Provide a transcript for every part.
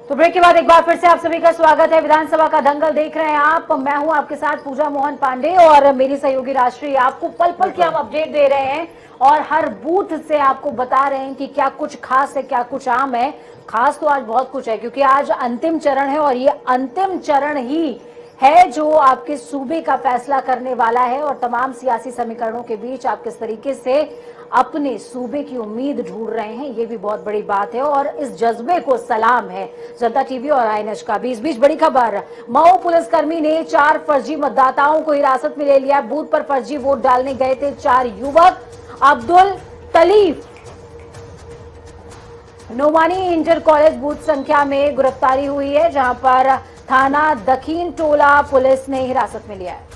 तो ब्रेक के बाद एक बार फिर से आप सभी का स्वागत है। विधानसभा का दंगल देख रहे हैं आप। मैं हूं आपके साथ पूजा मोहन पांडे और मेरी सहयोगी राष्ट्रीय। आपको पल पल की हम अपडेट दे रहे हैं और हर बूथ से आपको बता रहे हैं कि क्या कुछ खास है, क्या कुछ आम है। खास तो आज बहुत कुछ है क्योंकि आज अंतिम चरण है और ये अंतिम चरण ही है जो आपके सूबे का फैसला करने वाला है और तमाम सियासी समीकरणों के बीच आप किस तरीके से अपने सूबे की उम्मीद ढूंढ रहे हैं, ये भी बहुत बड़ी बात है और इस जज्बे को सलाम है जनता टीवी और आईएनएच का भी। इस बीच बड़ी खबर, मऊ पुलिसकर्मी ने 4 फर्जी मतदाताओं को हिरासत में ले लिया। बूथ पर फर्जी वोट डालने गए थे 4 युवक। अब्दुल तलीफ नोमानी इंटर कॉलेज बूथ संख्या में गिरफ्तारी हुई है, जहां पर थाना दखीन टोला पुलिस ने हिरासत में लिया है।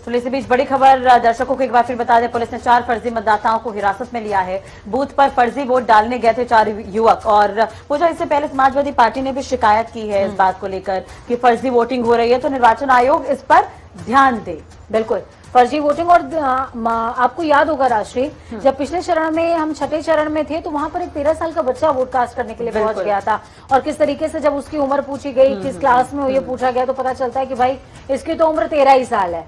तो इसी बीच बड़ी खबर दर्शकों को एक बार फिर बता दें, पुलिस ने 4 फर्जी मतदाताओं को हिरासत में लिया है। बूथ पर फर्जी वोट डालने गए थे 4 युवक। और पूजा, इससे पहले समाजवादी पार्टी ने भी शिकायत की है इस बात को लेकर कि फर्जी वोटिंग हो रही है, तो निर्वाचन आयोग इस पर ध्यान दे। बिल्कुल, फर्जी वोटिंग। और आपको याद होगा राष्ट्रीय, जब पिछले चरण में हम 6ठे चरण में थे तो वहां पर एक 13 साल का बच्चा वोट कास्ट करने के लिए पहुंच गया था और किस तरीके से जब उसकी उम्र पूछी गई, किस क्लास में ये पूछा गया, तो पता चलता है कि भाई इसकी तो उम्र 13 ही साल है।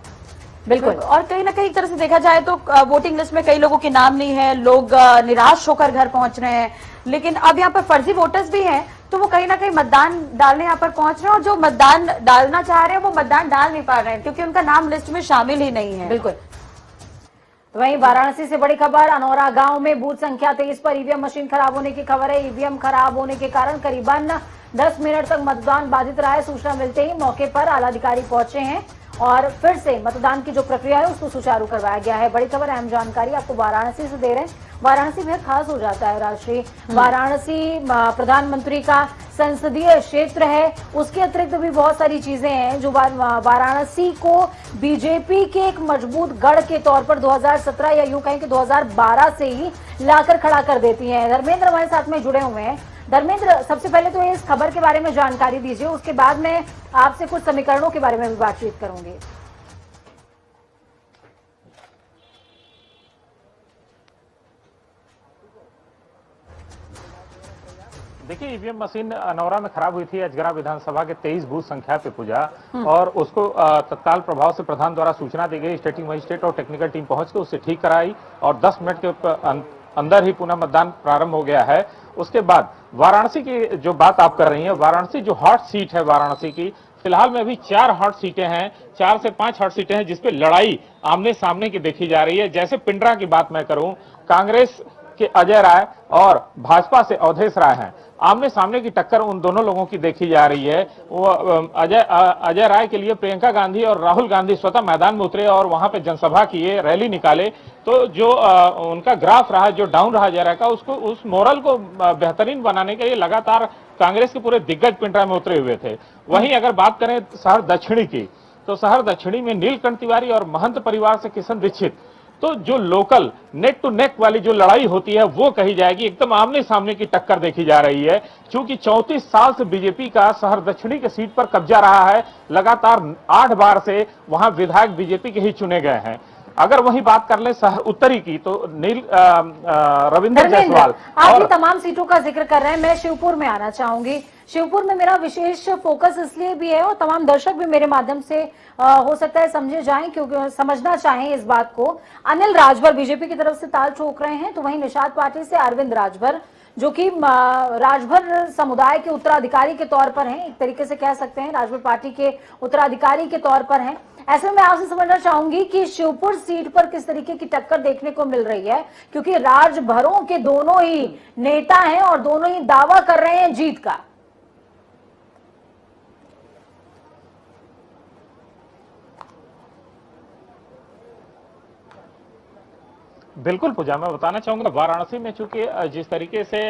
बिल्कुल। और कहीं ना कहीं एक तरह से देखा जाए तो वोटिंग लिस्ट में कई लोगों के नाम नहीं है, लोग निराश होकर घर पहुंच रहे हैं। लेकिन अब यहाँ पर फर्जी वोटर्स भी हैं, तो वो कहीं ना कहीं मतदान डालने यहाँ पर पहुंच रहे हैं और जो मतदान डालना चाह रहे हैं वो मतदान डाल नहीं पा रहे हैं क्योंकि उनका नाम लिस्ट में शामिल ही नहीं है। बिल्कुल। तो वहीं वाराणसी से बड़ी खबर, अनौरा गांव में बूथ संख्या 23 पर ईवीएम मशीन खराब होने की खबर है। ईवीएम खराब होने के कारण करीबन 10 मिनट तक मतदान बाधित रहा है। सूचना मिलते ही मौके पर आलाधिकारी पहुंचे हैं और फिर से मतदान की जो प्रक्रिया है उसको सुचारू करवाया गया है। बड़ी खबर, अहम जानकारी आपको वाराणसी से दे रहे हैं। वाराणसी बेहद खास हो जाता है राष्ट्रीय। वाराणसी प्रधानमंत्री का संसदीय क्षेत्र है, उसके अतिरिक्त भी बहुत सारी चीजें हैं जो वाराणसी को बीजेपी के एक मजबूत गढ़ के तौर पर 2017 या यूं कहें कि 2012 से ही लाकर खड़ा कर देती हैं। धर्मेंद्र हमारे साथ में जुड़े हुए हैं। धर्मेंद्र, सबसे पहले तो इस खबर के बारे में जानकारी दीजिए, उसके बाद मैं आपसे कुछ समीकरणों के बारे में भी बातचीत करूंगी। देखिए, ईवीएम मशीन अनौरा में खराब हुई थी अजगरा विधानसभा के 23 बूथ संख्या पे पूजा, और उसको तत्काल प्रभाव से प्रधान द्वारा सूचना दी गई। स्टेटिंग मजिस्ट्रेट और टेक्निकल टीम पहुंच के उससे ठीक कराई और 10 मिनट के अंदर ही पुनः मतदान प्रारंभ हो गया है। उसके बाद वाराणसी की जो बात आप कर रही हैं, वाराणसी जो हॉट सीट है वाराणसी की, फिलहाल में अभी 4 हॉट सीटें हैं, 4 से 5 हॉट सीटें हैं जिसपे लड़ाई आमने सामने की देखी जा रही है। जैसे पिंडरा की बात मैं करूं, कांग्रेस के अजय राय और भाजपा से अवधेश राय हैं। आमने सामने की टक्कर उन दोनों लोगों की देखी जा रही है। वो अजय राय के लिए प्रियंका गांधी और राहुल गांधी स्वतः मैदान में उतरे और वहां पे जनसभा किए, रैली निकाले। तो जो उनका ग्राफ रहा, जो डाउन रहा अजय राय का, उसको उस मोरल को बेहतरीन बनाने के लिए लगातार कांग्रेस के पूरे दिग्गज पिंडरा में उतरे हुए थे। वहीं अगर बात करें शहर दक्षिणी की, तो शहर दक्षिणी में नीलकंठ तिवारी और महंत परिवार से किशन दीक्षित, तो जो लोकल नेक टू नेक वाली जो लड़ाई होती है वो कही जाएगी, एकदम आमने सामने की टक्कर देखी जा रही है। क्योंकि 34 साल से बीजेपी का शहर दक्षिणी के सीट पर कब्जा रहा है, लगातार 8 बार से वहां विधायक बीजेपी के ही चुने गए हैं। अगर वही बात कर ले शहर उत्तरी की, तो रविंद्र जायसवाल आप ये तमाम सीटों का जिक्र कर रहे हैं, मैं शिवपुर में आना चाहूंगी। शिवपुर में मेरा विशेष फोकस इसलिए भी है और तमाम दर्शक भी मेरे माध्यम से हो सकता है समझे जाएं, क्योंकि समझना चाहें इस बात को। अनिल राजभर बीजेपी की तरफ से ताल ठोक रहे हैं, तो वहीं निषाद पार्टी से अरविंद राजभर, जो कि राजभर समुदाय के उत्तराधिकारी के तौर पर हैं, एक तरीके से कह सकते हैं राजभर पार्टी के उत्तराधिकारी के तौर पर हैं। ऐसे में मैं आपसे समझना चाहूंगी कि शिवपुर सीट पर किस तरीके की टक्कर देखने को मिल रही है, क्योंकि राजभरों के दोनों ही नेता हैं और दोनों ही दावा कर रहे हैं जीत का। बिल्कुल पूजा, मैं बताना चाहूंगा वाराणसी में चूंकि जिस तरीके से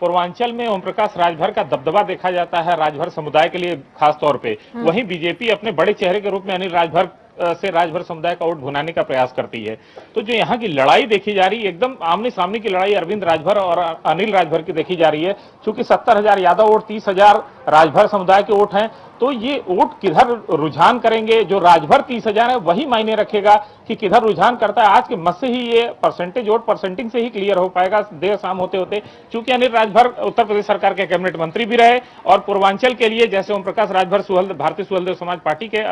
पूर्वांचल में ओम प्रकाश राजभर का दबदबा देखा जाता है राजभर समुदाय के लिए खास तौर पे, वहीं बीजेपी अपने बड़े चेहरे के रूप में अनिल राजभर से राजभर समुदाय का वोट भुनाने का प्रयास करती है। तो जो यहाँ की लड़ाई देखी जा रही है, एकदम आमने सामने की लड़ाई अरविंद राजभर और अनिल राजभर की देखी जा रही है। चूंकि 70,000 यादव वोट, 30,000 राजभर समुदाय के वोट हैं, तो ये वोट किधर रुझान करेंगे। जो राजभर 30,000 है वही मायने रखेगा कि किधर रुझान करता है। आज के मत से ही ये परसेंटेज वोट परसेंटिंग से ही क्लियर हो पाएगा देर शाम होते होते, क्योंकि अनिल राजभर उत्तर प्रदेश सरकार के कैबिनेट मंत्री भी रहे और पूर्वांचल के लिए जैसे ओम प्रकाश राजभर भारतीय सुहेलदेव समाज पार्टी के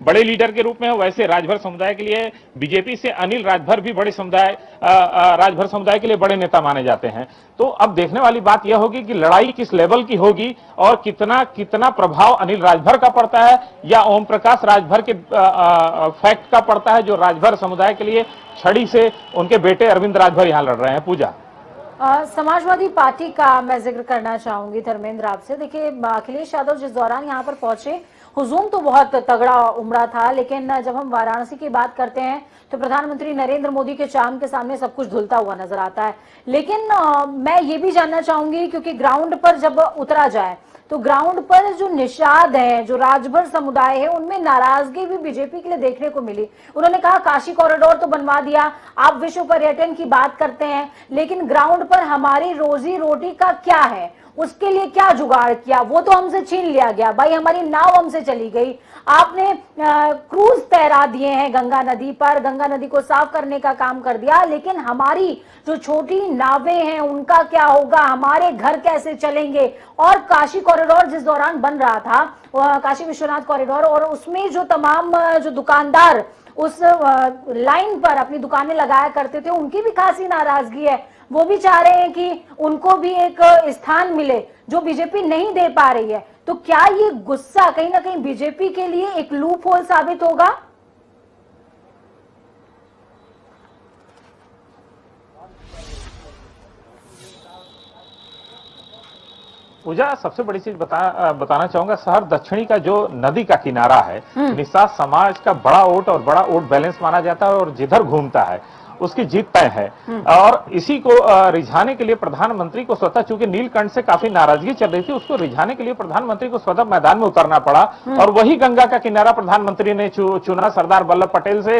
बड़े लीडर के रूप में, वैसे राजभर समुदाय के लिए बीजेपी से अनिल राजभर भी बड़े समुदाय राजभर समुदाय के लिए बड़े नेता माने जाते हैं। तो अब देखने वाली बात यह होगी कि लड़ाई किस लेवल की होगी और कितना कितना प्रभाव अनिल राजभर का पड़ता है या ओम प्रकाश राजभर के फैक्ट का पड़ता है, जो राजभर समुदाय के लिए छड़ी से उनके बेटे अरविंद राजभर यहां लड़ रहे हैं। पूजा, समाजवादी पार्टी का मैं जिक्र करना चाहूंगी धर्मेंद्र आपसे। देखिए, अखिलेश यादव जिस दौरान यहाँ पर पहुंचे, हुजूम तो बहुत तगड़ा उमड़ा था, लेकिन जब हम वाराणसी की बात करते हैं तो प्रधानमंत्री नरेंद्र मोदी के चार्म के सामने सब कुछ धुलता हुआ नजर आता है। लेकिन मैं ये भी जानना चाहूंगी, क्योंकि ग्राउंड पर जब उतरा जाए तो ग्राउंड पर जो निषाद है, जो राजभर समुदाय है, उनमें नाराजगी भी बीजेपी के लिए देखने को मिली। उन्होंने कहा काशी कॉरिडोर तो बनवा दिया, आप विश्व पर्यटन की बात करते हैं, लेकिन ग्राउंड पर हमारी रोजी रोटी का क्या है, उसके लिए क्या जुगाड़ किया, वो तो हमसे छीन लिया गया। भाई, हमारी नाव हमसे चली गई। आपने क्रूज तैरा दिए हैं गंगा नदी पर, गंगा नदी को साफ करने का काम कर दिया, लेकिन हमारी जो छोटी नावें हैं उनका क्या होगा, हमारे घर कैसे चलेंगे। और काशी कॉरिडोर जिस दौरान बन रहा था, काशी विश्वनाथ कॉरिडोर, और उसमें जो तमाम जो दुकानदार उस लाइन पर अपनी दुकानें लगाया करते थे, उनकी भी खासी नाराजगी है। वो भी चाह रहे हैं कि उनको भी एक स्थान मिले जो बीजेपी नहीं दे पा रही है। तो क्या ये गुस्सा कहीं ना कहीं बीजेपी के लिए एक लूप होल साबित होगा? पूजा, सबसे बड़ी चीज बताना चाहूंगा, शहर दक्षिणी का जो नदी का किनारा है, निषाद समाज का बड़ा वोट और बड़ा वोट बैलेंस माना जाता है और जिधर घूमता है उसकी जीत तय है। और इसी को रिझाने के लिए प्रधानमंत्री को स्वतः, चूंकि नीलकंठ से काफी नाराजगी चल रही थी, उसको रिझाने के लिए प्रधानमंत्री को स्वतः मैदान में उतरना पड़ा और वही गंगा का किनारा प्रधानमंत्री ने चुना। सरदार वल्लभ पटेल से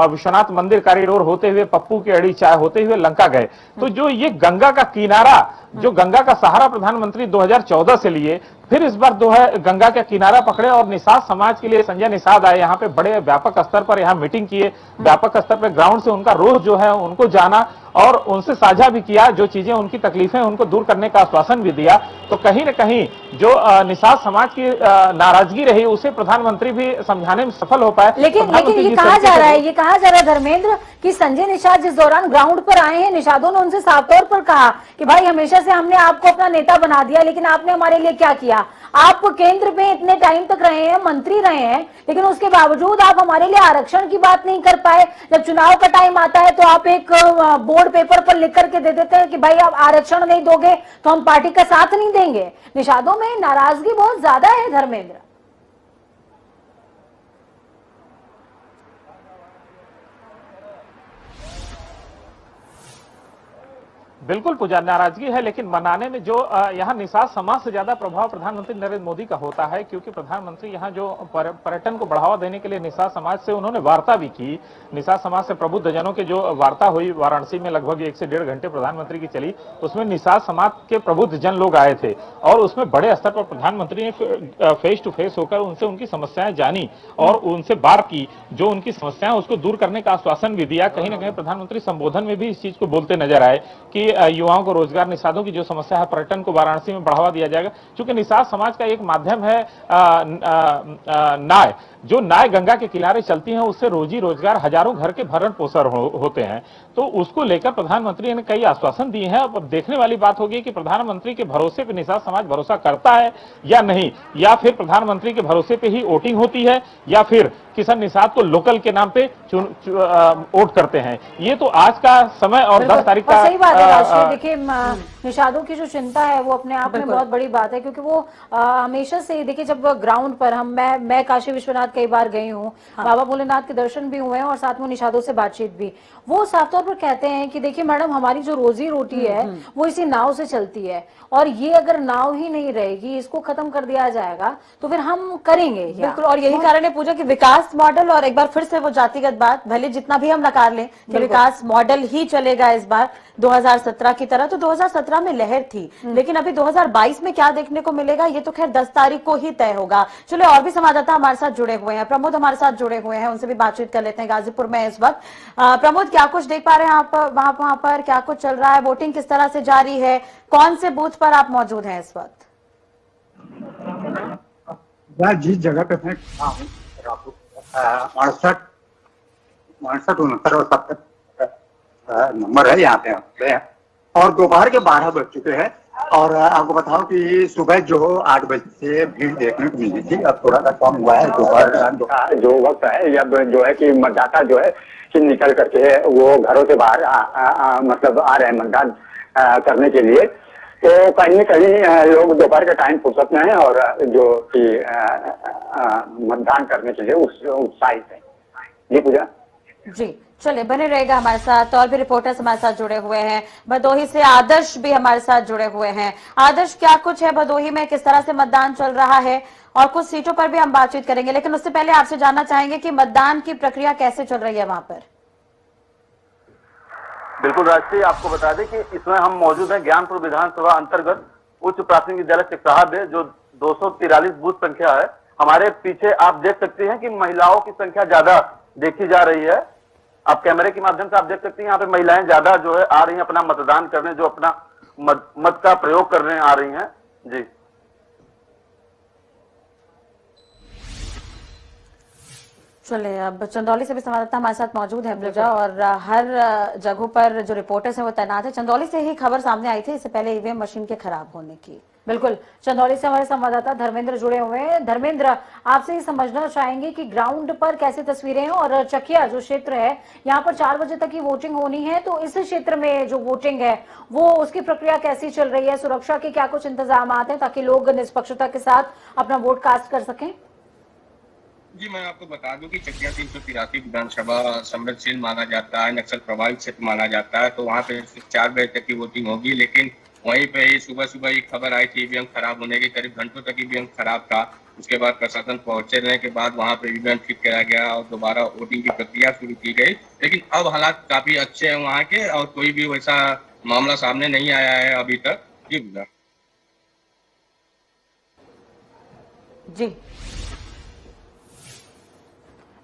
विश्वनाथ मंदिर कॉरिडोर होते हुए पप्पू की अड़ी चाय होते हुए लंका गए। तो जो ये गंगा का किनारा, जो गंगा का सहारा प्रधानमंत्री 2014 से लिए, फिर इस बार गंगा का किनारा पकड़े और निषाद समाज के लिए संजय निषाद आए, यहाँ पे बड़े व्यापक स्तर पर यहाँ मीटिंग किए, व्यापक स्तर पर ग्राउंड से उनका रोष जो है उनको जाना और उनसे साझा भी किया, जो चीजें उनकी तकलीफें उनको दूर करने का आश्वासन भी दिया। तो कहीं न कहीं जो निषाद समाज की नाराजगी रही उसे प्रधानमंत्री भी समझाने में सफल हो पाए। लेकिन ये कहा जा रहा है धर्मेंद्र कि संजय निषाद जिस दौरान ग्राउंड पर आए हैं, निषादों ने उनसे साफ तौर पर कहा कि भाई, हमेशा से हमने आपको अपना नेता बना दिया, लेकिन आपने हमारे लिए क्या किया। आप केंद्र में इतने टाइम तक रहे हैं, मंत्री रहे हैं, लेकिन उसके बावजूद आप हमारे लिए आरक्षण की बात नहीं कर पाए। जब चुनाव का टाइम आता है तो आप एक बोर्ड पेपर पर लिख करके दे देते हैं कि भाई आप आरक्षण नहीं दोगे तो हम पार्टी का साथ नहीं देंगे। निषादों में नाराजगी बहुत ज्यादा है धर्मेंद्र। बिल्कुल पूजा, नाराजगी है, लेकिन मनाने में जो यहाँ निषाद समाज से ज्यादा प्रभाव प्रधानमंत्री नरेंद्र मोदी का होता है, क्योंकि प्रधानमंत्री यहाँ जो पर्यटन को बढ़ावा देने के लिए निषाद समाज से उन्होंने वार्ता भी की। निषाद समाज से प्रबुद्ध जनों की जो वार्ता हुई वाराणसी में, लगभग 1 से 1.5 घंटे प्रधानमंत्री की चली, उसमें निषाद समाज के प्रबुद्ध जन लोग आए थे और उसमें बड़े स्तर पर प्रधानमंत्री ने फेस टू फेस होकर उनसे उनकी समस्याएं जानी और उनसे बात की, जो उनकी समस्याएं उसको दूर करने का आश्वासन भी दिया। कहीं ना कहीं प्रधानमंत्री संबोधन में भी इस चीज को बोलते नजर आए कि युवाओं को रोजगार, निषादों की जो समस्या है, पर्यटन को वाराणसी में बढ़ावा दिया जाएगा। क्योंकि निषाद समाज का एक माध्यम है नाय, जो नाय गंगा के किनारे चलती हैं, उससे रोजी रोजगार हजारों घर के भरण पोषण होते हैं। तो उसको लेकर प्रधानमंत्री ने कई आश्वासन दिए हैं। अब देखने वाली बात होगी कि प्रधानमंत्री के भरोसे पे निषाद समाज भरोसा करता है या नहीं, या फिर प्रधानमंत्री के भरोसे पे ही वोटिंग होती है, या फिर किसान निषाद को लोकल के नाम पे वोट करते हैं। ये तो आज का समय और 10 तारीख का सही बात है। देखिए, निषादों की जो चिंता है वो अपने आप में बहुत बड़ी बात है, क्योंकि वो हमेशा से, देखिए, जब ग्राउंड पर मैं काशी विश्वनाथ कई बार गई हूँ, बाबा भोलेनाथ के दर्शन भी हुए हैं और साथ में निषादों से बातचीत भी। वो साफ तौर पर कहते हैं कि देखिए मैडम, हमारी जो रोजी रोटी है वो इसी नाव से चलती है, और ये अगर नाव ही नहीं रहेगी, इसको खत्म कर दिया जाएगा तो फिर हम करेंगे। बिल्कुल, और यही कारण है पूजा कि विकास विकास मॉडल और एक बार फिर से वो जातिगत बात, भले जितना भी हम नकार लें कि विकास मॉडल ही चलेगा इस बार 2017 की तरह, तो 2017 में लहर थी, लेकिन अभी 2022 में क्या देखने को मिलेगा ये तो खैर 10 तारीख को ही तय होगा। चलो, और भी संवाददाता हमारे साथ जुड़े हुए हैं, प्रमोद हमारे साथ जुड़े हुए हैं, उनसे भी बातचीत कर लेते हैं गाजीपुर में इस वक्त। प्रमोद, क्या कुछ देख पा रहे हैं आप वहां पर क्या कुछ चल रहा है, वोटिंग किस तरह से जारी है, कौन से बूथ पर आप मौजूद हैं इस वक्त? जिस जगह पे मैं खड़ा हूँ 68 69 और 70 नंबर है यहाँ पे और दोपहर के 12 बज चुके हैं। और आपको बताऊं कि सुबह जो 8 बजे से भीड़ देखने को मिली थी, अब थोड़ा सा कम हुआ है। दोपहर जो वक्त है जब जो है कि मतदाता जो है कि निकल करके वो घरों से बाहर मतलब आ रहे हैं मतदान करने के लिए, तो कहीं न कहीं लोग दोपहर के टाइम फुर्सत में है और जो कि मतदान करने के लिए उत्साहित है। जी पूजा जी, चलिए बने रहेगा हमारे साथ, और भी रिपोर्टर्स हमारे साथ जुड़े हुए हैं। भदोही से आदर्श भी हमारे साथ जुड़े हुए हैं। आदर्श, क्या कुछ है भदोही में, किस तरह से मतदान चल रहा है, और कुछ सीटों पर भी हम बातचीत करेंगे, लेकिन उससे पहले आपसे जानना चाहेंगे कि मतदान की प्रक्रिया कैसे चल रही है वहां पर। बिल्कुल राष्ट्रीय, आपको बता दें कि इसमें हम मौजूद हैं ज्ञानपुर विधानसभा अंतर्गत उच्च प्राथमिक विद्यालय सिकसाहब है, जो 243 बूथ संख्या है। हमारे पीछे आप देख सकते हैं कि महिलाओं की संख्या ज्यादा देखी जा रही है। आप कैमरे के माध्यम से आप देख सकते हैं यहाँ पे महिलाएं ज्यादा जो है आ रही हैं अपना मतदान करने, जो अपना मत का प्रयोग करने आ रही हैं। जी चलिए, अब चंदौली से भी संवाददाता हमारे साथ मौजूद है पूजा, और हर जगहों पर जो रिपोर्टर्स हैं वो तैनात है। चंदौली से ही खबर सामने आई थी इससे पहले ईवीएम मशीन के खराब होने की। बिल्कुल, चंदौली से हमारे संवाददाता धर्मेंद्र जुड़े हुए हैं। धर्मेंद्र, आपसे ही समझना चाहेंगे कि ग्राउंड पर कैसी तस्वीरें हैं, और चकिया जो क्षेत्र है यहाँ पर 4 बजे तक की वोटिंग होनी है, तो इस क्षेत्र में जो वोटिंग है वो उसकी प्रक्रिया कैसी चल रही है, सुरक्षा के क्या कुछ इंतजाम हैं ताकि लोग निष्पक्षता के साथ अपना वोट कास्ट कर सकें? जी, मैं आपको बता दूं कि चकिया 383 विधानसभा संवेदनशील माना जाता है, नक्सल प्रभावित क्षेत्र माना जाता है, तो वहाँ पे 4 बजे तक की वोटिंग होगी। लेकिन वहीं पे ही सुबह सुबह ही खबर आई थी ईवीएम खराब होने की, करीब घंटों तक ईवीएम खराब था। उसके बाद प्रशासन पहुंचने के बाद वहाँ पे ईवीएम ठीक कराया गया और दोबारा वोटिंग की प्रक्रिया शुरू की गई। लेकिन अब हालात काफी अच्छे हैं वहाँ के, और कोई भी वैसा मामला सामने नहीं आया है अभी तक। जी,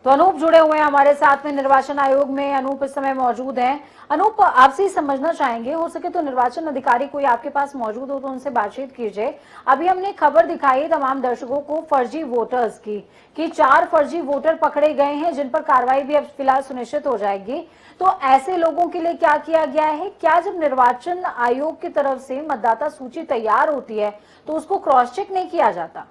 तो अनूप जुड़े हुए हैं हमारे साथ में निर्वाचन आयोग में। अनूप इस समय मौजूद हैं। अनूप, आपसे ही समझना चाहेंगे, हो सके तो निर्वाचन अधिकारी कोई आपके पास मौजूद हो तो उनसे बातचीत कीजिए। अभी हमने खबर दिखाई तमाम दर्शकों को फर्जी वोटर्स की कि 4 फर्जी वोटर पकड़े गए हैं, जिन पर कार्रवाई भी अब फिलहाल सुनिश्चित हो जाएगी। तो ऐसे लोगों के लिए क्या किया गया है? क्या जब निर्वाचन आयोग की तरफ से मतदाता सूची तैयार होती है तो उसको क्रॉस चेक नहीं किया जाता?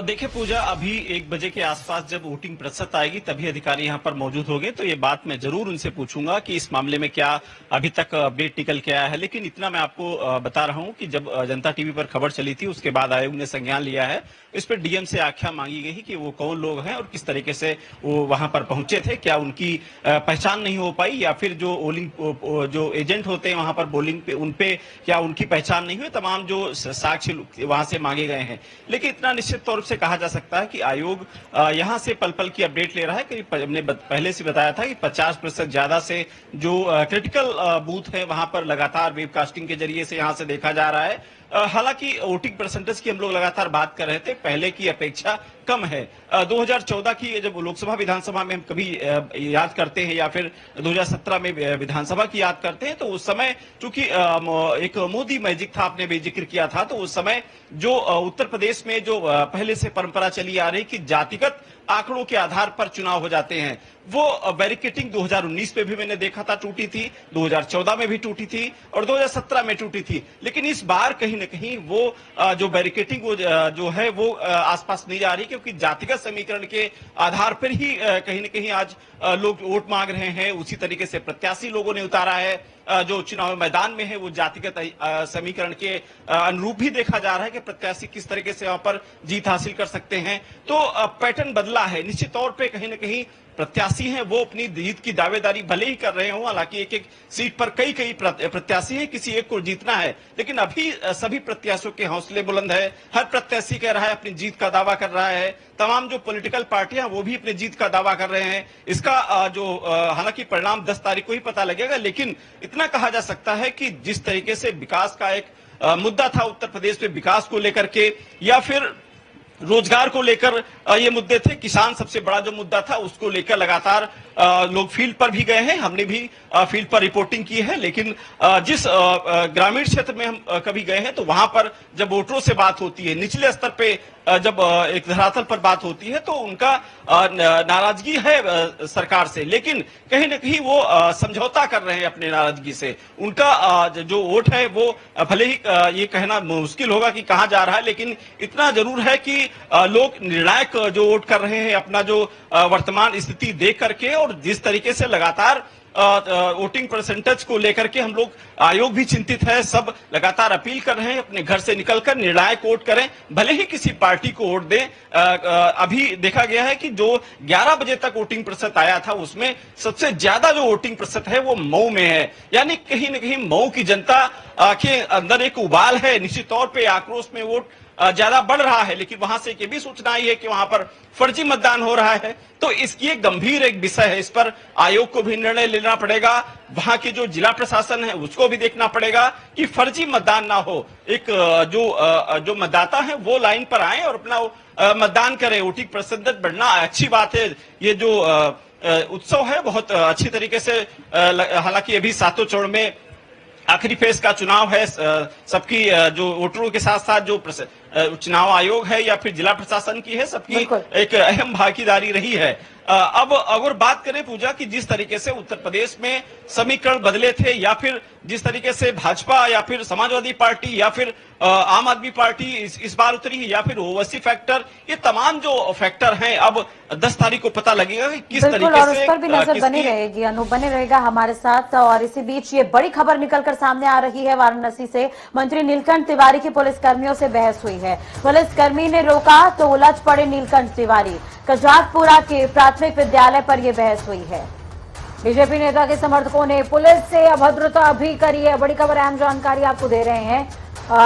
देखिए पूजा, अभी 1 बजे के आसपास जब वोटिंग प्रतिशत आएगी तभी अधिकारी यहाँ पर मौजूद होंगे, तो ये बात मैं जरूर उनसे पूछूंगा कि इस मामले में क्या अभी तक अपडेट निकल के आया है। लेकिन इतना मैं आपको बता रहा हूँ कि जब जनता टीवी पर खबर चली थी उसके बाद आयोग ने संज्ञान लिया है। इस पर डीएम से आख्या मांगी गई कि वो कौन लोग हैं और किस तरीके से वो वहां पर पहुंचे थे, क्या उनकी पहचान नहीं हो पाई, या फिर जो पोलिंग जो एजेंट होते हैं वहां पर पोलिंग पे उनपे क्या उनकी पहचान नहीं हुई। तमाम जो साक्ष्य वहां से मांगे गए हैं। लेकिन इतना निश्चित तौर से कहा जा सकता है कि आयोग यहां से पल पल की अपडेट ले रहा है। कि हमने पहले से बताया था कि 50% ज्यादा से जो क्रिटिकल बूथ है वहां पर लगातार वेबकास्टिंग के जरिए से यहां से देखा जा रहा है। हालांकि वोटिंग परसेंटेज की हम लोग लगातार बात कर रहे थे, पहले की अपेक्षा कम है। 2014 की जब लोकसभा विधानसभा में हम कभी याद करते हैं या फिर 2017 में विधानसभा की याद करते हैं, तो उस समय चूंकि एक मोदी मैजिक था, आपने भी जिक्र किया था, तो उस समय जो उत्तर प्रदेश में जो पहले से परंपरा चली आ रही कि जातिगत आंकड़ों के आधार पर चुनाव हो जाते हैं, वो बैरिकेटिंग 2019 में भी मैंने देखा था टूटी थी, 2014 में भी टूटी थी और 2017 में टूटी थी। लेकिन इस बार कहीं न कहीं वो जो बैरिकेटिंग वो जो है वो आसपास नहीं जा रही, क्योंकि जातिगत समीकरण के आधार पर ही कहीं न कहीं आज लोग वोट मांग रहे हैं। उसी तरीके से प्रत्याशी लोगों ने उतारा है, जो चुनाव मैदान में है वो जातिगत समीकरण के अनुरूप भी देखा जा रहा है कि प्रत्याशी किस तरीके से वहां पर जीत हासिल कर सकते हैं। तो पैटर्न बदला है निश्चित तौर पे। कहीं न कहीं प्रत्याशी हैं वो अपनी जीत की दावेदारी भले ही कर रहे हो, हालांकि एक एक सीट पर कई कई प्रत्याशी हैं, किसी एक को जीतना है, लेकिन अभी सभी प्रत्याशियों के हौसले बुलंद है। हर प्रत्याशी कह रहा है अपनी जीत का दावा कर रहा है, तमाम जो पॉलिटिकल पार्टियां वो भी अपनी जीत का दावा कर रहे हैं। इसका हालांकि परिणाम 10 तारीख को ही पता लगेगा, लेकिन इतना कहा जा सकता है कि जिस तरीके से विकास का एक मुद्दा था उत्तर प्रदेश में, विकास को लेकर के या फिर रोजगार को लेकर ये मुद्दे थे, किसान सबसे बड़ा जो मुद्दा था उसको लेकर लगातार लोग फील्ड पर भी गए हैं, हमने भी फील्ड पर रिपोर्टिंग की है। लेकिन जिस ग्रामीण क्षेत्र में हम कभी गए हैं तो वहां पर जब वोटरों से बात होती है, निचले स्तर पे जब एक धरातल पर बात होती है तो उनका नाराजगी है सरकार से, लेकिन कहीं ना कहीं वो समझौता कर रहे हैं अपने नाराजगी से। उनका जो वोट है वो भले ही ये कहना मुश्किल होगा कि कहां जा रहा है, लेकिन इतना जरूर है कि लोग निर्णायक जो वोट कर रहे हैं अपना जो वर्तमान स्थिति देख करके, और जिस तरीके से लगातार वोटिंग परसेंटेज को लेकर के हम लोग, आयोग भी चिंतित है, सब लगातार अपील कर रहे हैं अपने घर से निकलकर निर्णायक वोट करें, भले ही किसी पार्टी को वोट दें। अभी देखा गया है कि जो 11 बजे तक वोटिंग प्रतिशत आया था उसमें सबसे ज्यादा जो वोटिंग प्रतिशत है वो मऊ में है, यानी कहीं ना कहीं मऊ की जनता के अंदर एक उबाल है, निश्चित तौर पर आक्रोश में वोट ज्यादा बढ़ रहा है। लेकिन वहां से ये भी सूचना आई है कि वहां पर फर्जी मतदान हो रहा है, तो इसकी एक गंभीर एक विषय है, इस पर आयोग को भी निर्णय लेना पड़ेगा, वहां के जो जिला प्रशासन है उसको भी देखना पड़ेगा कि फर्जी मतदान ना हो। एक जो मतदाता है वो लाइन पर आए और अपना मतदान करें, वोटिंग प्रतिशत बढ़ना अच्छी बात है। ये जो उत्सव है बहुत अच्छी तरीके से, हालांकि अभी 7 चरण में आखिरी फेज का चुनाव है, सबकी जो वोटरों के साथ साथ जो चुनाव आयोग है या फिर जिला प्रशासन की है, सबकी एक अहम भागीदारी रही है। अब अगर बात करें पूजा की जिस तरीके से उत्तर प्रदेश में समीकरण बदले थे, या फिर जिस तरीके से भाजपा या फिर समाजवादी पार्टी या फिर आम आदमी पार्टी इस बार उतरी, या फिर ओवैसी फैक्टर, ये तमाम जो फैक्टर हैं अब 10 तारीख को पता लगेगा कि किस तरीके और से। उस पर भी नजर बनी रहेगी, अनु बने रहेगा हमारे साथ। और इसी बीच ये बड़ी खबर निकलकर सामने आ रही है, वाराणसी से मंत्री नीलकंठ तिवारी की पुलिसकर्मियों से बहस हुई है। पुलिसकर्मी ने रोका तो उलझ पड़े नीलकंठ तिवारी। कजातपुरा के प्राथमिक विद्यालय पर यह बहस हुई है। बीजेपी नेता के समर्थकों ने पुलिस से अभद्रता भी करी है। बड़ी खबर, अहम जानकारी आपको दे रहे हैं।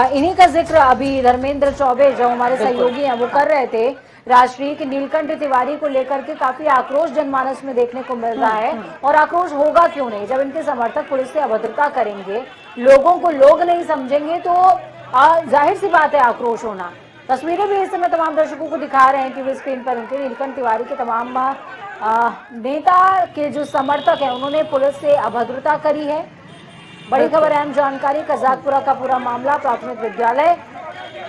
इन्हीं का जिक्र अभी धर्मेंद्र चौबे जो हमारे सहयोगी हैं वो कर रहे थे। राष्ट्रीय की नीलकंठ तिवारी को लेकर के काफी आक्रोश जनमानस में देखने को मिल रहा है, और आक्रोश होगा क्यों नहीं जब इनके समर्थक पुलिस से अभद्रता करेंगे, लोगों को लोग नहीं समझेंगे, तो जाहिर सी बात है आक्रोश होना। तस्वीरें भी इस समय तमाम दर्शकों को दिखा रहे हैं कि वे स्क्रीन पर उनके नीलकंठ तिवारी के तमाम नेता के जो समर्थक हैं उन्होंने पुलिस से अभद्रता करी है। बड़ी खबर, अहम जानकारी, कजातपुरा का पूरा मामला, प्राथमिक विद्यालय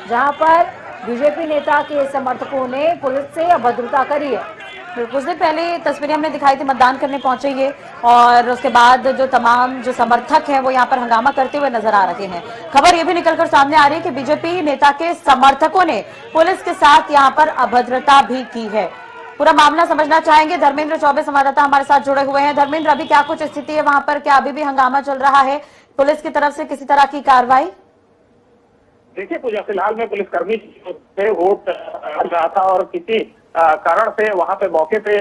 जहां पर बीजेपी नेता के समर्थकों ने पुलिस से अभद्रता करी है। कुछ दिन पहले तस्वीरें हमने दिखाई थी, मतदान करने पहुंचे ये, और उसके बाद जो तमाम जो समर्थक हैं वो यहाँ पर हंगामा करते हुए नजर आ रहे हैं। खबर ये भी निकलकर सामने आ रही है कि बीजेपी नेता के समर्थकों ने पुलिस के साथ यहाँ पर अभद्रता भी की है। पूरा मामला समझना चाहेंगे, धर्मेंद्र चौबे संवाददाता हमारे साथ जुड़े हुए हैं। धर्मेंद्र, अभी क्या कुछ स्थिति है वहां पर, क्या अभी भी हंगामा चल रहा है, पुलिस की तरफ से किसी तरह की कार्रवाई? देखिए पूजा, फिलहाल में पुलिसकर्मी से वोट रहा था और किसी कारण से वहां पे मौके पे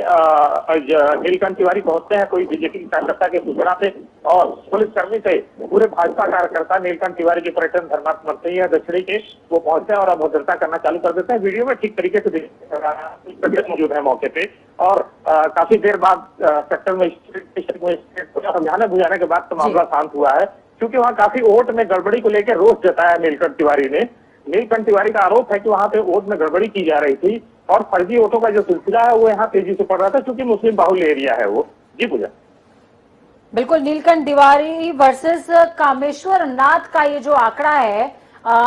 नीलकंठ तिवारी पहुंचते हैं कोई बीजेपी कार्यकर्ता के सूचना से, और पुलिसकर्मी से पूरे भाजपा कार्यकर्ता नीलकंठ तिवारी के पर्यटन धर्मात्मक दक्षिणी के वो पहुंचते हैं और अभद्रता करना चालू कर देते हैं। वीडियो में ठीक तरीके से मौजूद है मौके पे, और काफी देर बाद सेक्टर में समझाने बुझाने के बाद तो मामला शांत हुआ है, क्योंकि वहाँ काफी वोट में गड़बड़ी को लेकर रोष जताया नीलकंठ तिवारी ने। नीलकंठ तिवारी का आरोप है कि वहाँ पे वोट में गड़बड़ी की जा रही थी और फर्जी वोटों का जो सिलसिला है वो यहाँ तेजी से बढ़ रहा था, क्योंकि मुस्लिम बाहुल्य एरिया है वो। जी पूजा, बिल्कुल, नीलकंठ तिवारी वर्सेस कामेश्वर नाथ का ये जो आंकड़ा है,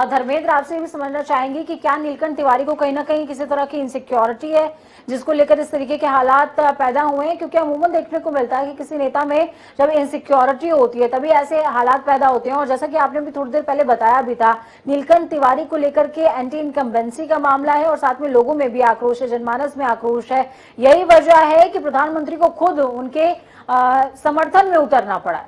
धर्मेंद्र आपसे भी समझना चाहेंगे कि क्या नीलकंठ तिवारी को कहीं ना कहीं किसी तरह की इनसिक्योरिटी है जिसको लेकर इस तरीके के हालात पैदा हुए हैं? क्योंकि अमूमन देखने को मिलता है कि किसी नेता में जब इनसिक्योरिटी होती है तभी ऐसे हालात पैदा होते हैं। और जैसा कि आपने भी थोड़ी देर पहले बताया भी था, नीलकंठ तिवारी को लेकर के एंटी इनकम्बेंसी का मामला है और साथ में लोगों में भी आक्रोश है, जनमानस में आक्रोश है। यही वजह है कि प्रधानमंत्री को खुद उनके समर्थन में उतरना पड़ा।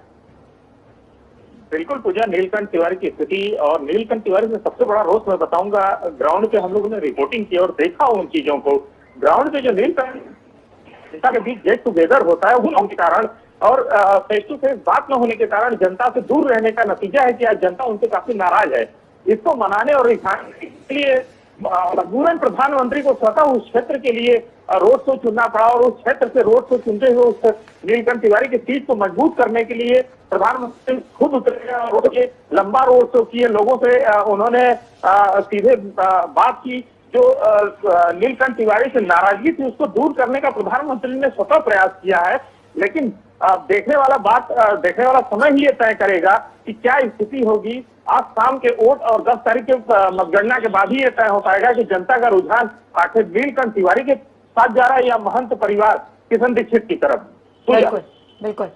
बिल्कुल पूजा, नीलकंठ तिवारी की स्थिति और नीलकंठ तिवारी में सबसे बड़ा रोष मैं बताऊंगा, ग्राउंड पे हम लोगों ने रिपोर्टिंग की और देखा उन चीजों को। ग्राउंड पे जो नीलकंठ जनता के बीच गेट टुगेदर होता है उन के कारण और फेस टू फेस बात न होने के कारण जनता से दूर रहने का नतीजा है कि आज जनता उनसे काफी नाराज है। इसको मनाने और रिझाने के लिए मजबूरन प्रधानमंत्री को स्वतः उस क्षेत्र के लिए रोड शो चुनना पड़ा और उस क्षेत्र से रोड शो चुनते हुए उस नीलकंठ तिवारी की सीट को मजबूत करने के लिए प्रधानमंत्री खुद उतरे और ये लंबा रोड शो किए, लोगों से उन्होंने सीधे बात की। जो नीलकंठ तिवारी से नाराजगी थी उसको दूर करने का प्रधानमंत्री ने स्वतः प्रयास किया है, लेकिन देखने वाला समय ही ये तय करेगा कि क्या स्थिति होगी। आज शाम के वोट और 10 तारीख के मतगणना के बाद ही ये तय हो पाएगा कि जनता का रुझान आखिर नीलकंठ तिवारी के साथ जा रहा है या महंत परिवार किशन दीक्षित की तरफ। बिल्कुल बिल्कुल।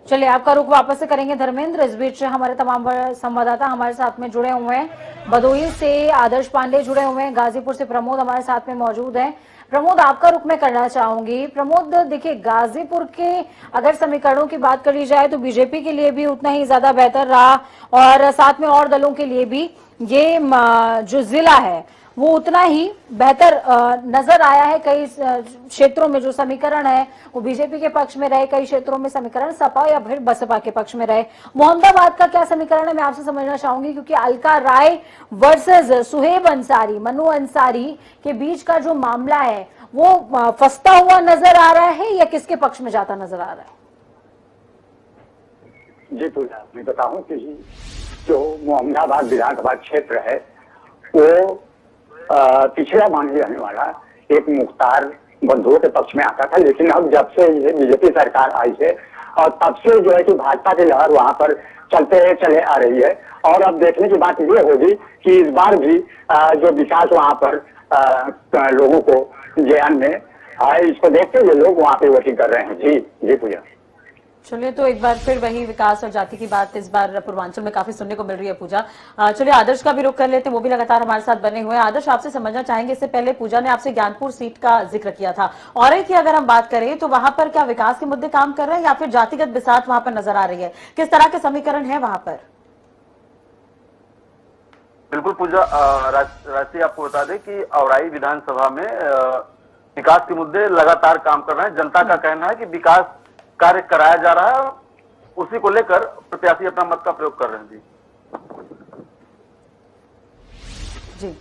चलिए आपका रुख वापस से करेंगे धर्मेंद्र। इस बीच हमारे तमाम संवाददाता हमारे साथ में जुड़े हुए हैं। भदोही से आदर्श पांडे जुड़े हुए हैं, गाजीपुर से प्रमोद हमारे साथ में मौजूद हैं। प्रमोद, आपका रुख मैं करना चाहूंगी। प्रमोद, देखिए गाजीपुर के अगर समीकरणों की बात करी जाए तो बीजेपी के लिए भी उतना ही ज्यादा बेहतर रहा और साथ में और दलों के लिए भी ये जो जिला है वो उतना ही बेहतर नजर आया है। कई क्षेत्रों में जो समीकरण है वो बीजेपी के पक्ष में रहे, कई क्षेत्रों में समीकरण सपा या फिर बसपा के पक्ष में रहे। मोहम्मदाबाद का क्या समीकरण है मैं आपसे समझना चाहूंगी, क्योंकि अलका राय वर्सेस सुहेब अंसारी, मनु अंसारी के बीच का जो मामला है वो फंसता हुआ नजर आ रहा है या किसके पक्ष में जाता नजर आ रहा है? जी पूजा, मैं बताऊं कि जो मोहम्मदाबाद विधानसभा क्षेत्र है वो पिछड़ा मानी जाने वाला एक मुख्तार बंधुओं के पक्ष में आता था, लेकिन अब जब से ये बीजेपी सरकार आई है और तब से जो है कि भाजपा की लहर वहां पर चले आ रही है। और अब देखने की बात ये होगी कि इस बार भी जो विकास वहां पर लोगों को ज्ञान में आए, इसको देखते हुए लोग वहां पे वोटिंग कर रहे हैं। जी पूजा। चलिए, तो एक बार फिर वही विकास और जाति की बात इस बार पूर्वांचल में काफी सुनने को मिल रही है। पूजा, चलिए आदर्श का भी रुख कर लेते हैं, वो भी लगातार हमारे साथ बने हुए हैं। आदर्श, आपसे समझना चाहेंगे, इससे पहले पूजा ने आपसे ज्ञानपुर सीट का जिक्र किया था, और की अगर हम बात करें तो वहां पर क्या विकास के मुद्दे काम कर रहे हैं या फिर जातिगत बिसात वहां पर नजर आ रही है? किस तरह के समीकरण है वहां पर? बिल्कुल पूजा, राष्ट्रीय आपको बता दें कि औराई विधानसभा में विकास के मुद्दे लगातार काम कर रहे हैं। जनता का कहना है कि विकास कार्य कराया जा रहा है, उसी को लेकर प्रत्याशी अपना मत का प्रयोग कर रहे हैं। जी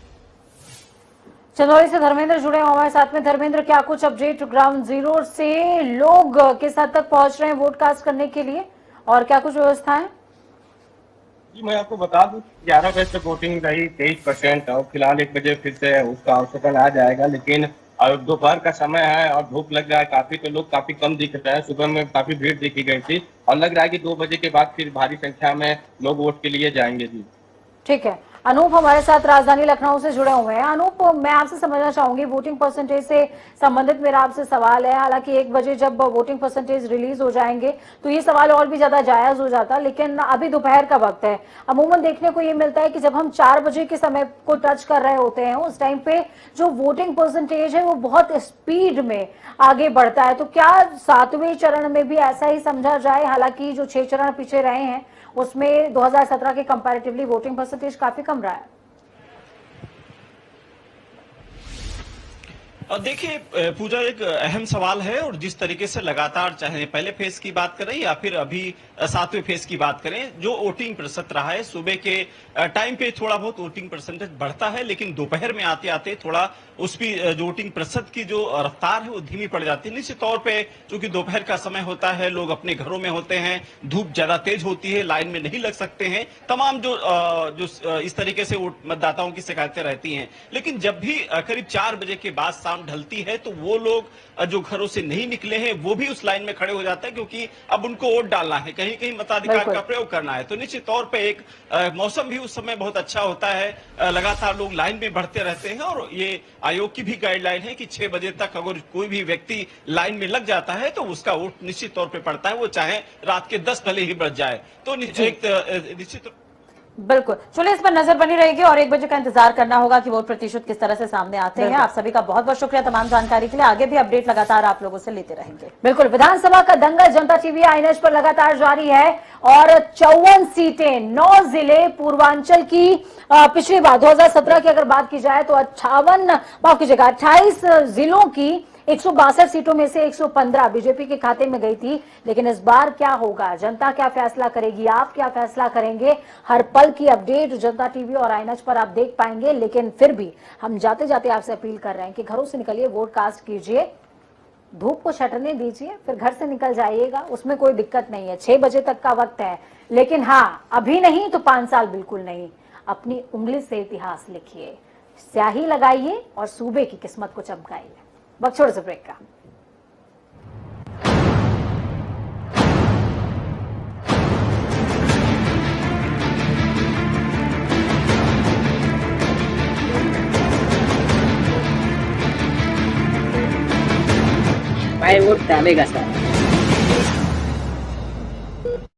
चंदौली से धर्मेंद्र जुड़े हैं हमारे साथ में। धर्मेंद्र, क्या कुछ अपडेट ग्राउंड जीरो से? लोग किस हद तक पहुंच रहे हैं वोट कास्ट करने के लिए और क्या कुछ व्यवस्था है? जी मैं आपको बता दूं 11 बजे तक वोटिंग रही 23% और फिलहाल 1 बजे फिर से उसका आउटपुट आ जाएगा, लेकिन और दोपहर का समय है और धूप लग रहा है काफी, तो लोग काफी कम दिख रहे हैं। सुबह में काफी भीड़ देखी गई थी और लग रहा है कि 2 बजे के बाद फिर भारी संख्या में लोग वोट के लिए जाएंगे। जी ठीक है। अनूप हमारे साथ राजधानी लखनऊ से जुड़े हुए हैं। अनूप, मैं आपसे समझना चाहूंगी, वोटिंग परसेंटेज से संबंधित मेरा आपसे सवाल है। हालांकि 1 बजे जब वोटिंग परसेंटेज रिलीज हो जाएंगे तो ये सवाल और भी ज्यादा जायज हो जाता, लेकिन अभी दोपहर का वक्त है। अमूमन देखने को ये मिलता है कि जब हम 4 बजे के समय को टच कर रहे होते हैं उस टाइम पे जो वोटिंग परसेंटेज है वो बहुत स्पीड में आगे बढ़ता है। तो क्या 7वें चरण में भी ऐसा ही समझा जाए? हालांकि जो 6 चरण पीछे रहे हैं उसमें 2017 के कंपैरेटिवली वोटिंग परसेंटेज काफी कम रहा है। और देखिए पूजा, एक अहम सवाल है, और जिस तरीके से लगातार चाहे पहले फेज की बात करें या फिर अभी 7वें फेज की बात करें, जो वोटिंग प्रतिशत रहा है सुबह के टाइम पे थोड़ा बहुत वोटिंग परसेंटेज बढ़ता है, लेकिन दोपहर में आते आते थोड़ा उसकी जो वोटिंग प्रतिशत की जो रफ्तार है वो धीमी पड़ जाती है। निश्चित तौर पे चूंकि दोपहर का समय होता है, लोग अपने घरों में होते हैं, धूप ज्यादा तेज होती है, लाइन में नहीं लग सकते हैं, तमाम जो इस तरीके से मतदाताओं की शिकायतें रहती हैं। लेकिन जब भी करीब 4 बजे के बाद शाम ढलती है तो वो लोग जो घरों से नहीं निकले हैं वो भी उस लाइन में खड़े हो जाते हैं, क्योंकि अब उनको वोट डालना है, कहीं कहीं मताधिकार का प्रयोग करना है। तो निश्चित तौर पे एक मौसम भी उस समय बहुत अच्छा होता है, लगातार लोग लाइन में बढ़ते रहते हैं। और ये आयोग की भी गाइडलाइन है कि 6 बजे तक अगर कोई भी व्यक्ति लाइन में लग जाता है तो उसका वोट निश्चित तौर पे पड़ता है, वो चाहे रात के 10 भले ही बढ़ जाए। तो निश्चित बिल्कुल। चलिए, इस पर नजर बनी रहेगी और 1 बजे का इंतजार करना होगा कि वोट प्रतिशत किस तरह से सामने आते हैं। आप सभी का बहुत बहुत शुक्रिया तमाम जानकारी के लिए। आगे भी अपडेट लगातार आप लोगों से लेते रहेंगे। बिल्कुल, विधानसभा का दंगल जनता टीवी आईएनएच पर लगातार जारी है और 54 सीटें, 9 जिले पूर्वांचल की पिछली बार 2017 की अगर बात की जाए तो 28 जिलों की 162 सीटों में से 115 बीजेपी के खाते में गई थी, लेकिन इस बार क्या होगा, जनता क्या फैसला करेगी, आप क्या फैसला करेंगे, हर पल की अपडेट जनता टीवी और आईएनएच पर आप देख पाएंगे। लेकिन फिर भी हम जाते जाते आपसे अपील कर रहे हैं कि घरों से निकलिए, वोट कास्ट कीजिए, धूप को छटने दीजिए, फिर घर से निकल जाइएगा, उसमें कोई दिक्कत नहीं है। 6 बजे तक का वक्त है, लेकिन हाँ, अभी नहीं तो 5 साल बिल्कुल नहीं। अपनी उंगली से इतिहास लिखिए, स्याही लगाइए और सूबे की किस्मत को चमकाइए। वक्त छोड़ से ब्रेक का। भाई वोट डालेगा सर।